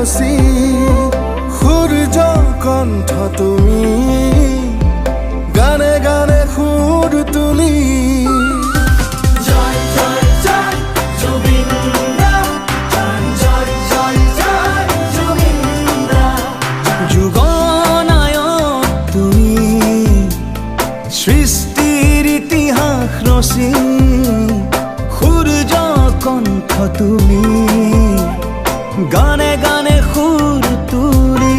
খচি সূৰ্য কণ্ঠ তুমি গানে গানে সুৰ তুলি সৃষ্টিৰ ইতিহাস ৰচি সূৰ্য কণ্ঠ তুমি গানে গানে সুৰ তুলি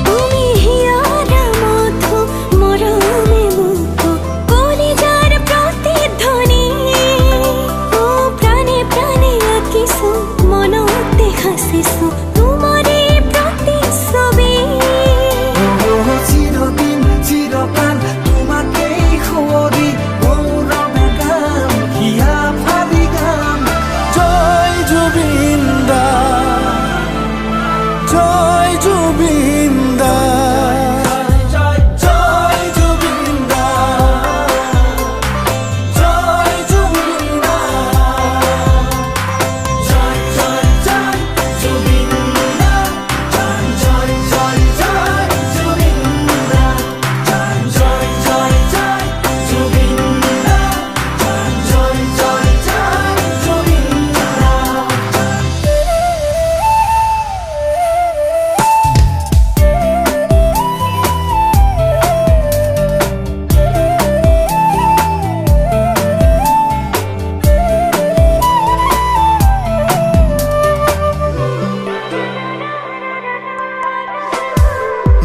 তুমি হিয়াৰা মধু মৰমে মুখো কলিজাৰ প্ৰতিধ্বনি ও প্ৰাণে প্ৰাণে আঁকিছো মনতে হাসিছো তোমাৰে প্ৰতিচ্ছবি চিৰদিন চিৰকাল তোমাকেই সুঁৱৰি গৌৰৱে গাম হিয়া ফালি গাম জয় জুবিন দা জয় জুবিন দা জয় জুবিন দা জয় জুবিন দা জয় জয় জয় জুবিন দা জয় জয় জয় জয় জুবিন দা জয় জয় জয় জয় জুবিন দা জয় জয় জয় জুবিন দা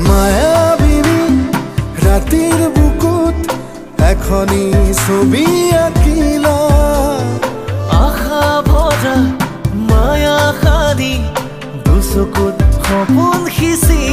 মায়াবিনী ৰাতিৰ বুকুত এখনি ছবি আঁকিলা আশা ভৰা মায়া সাদি দুচকুত সপোন সিঁচি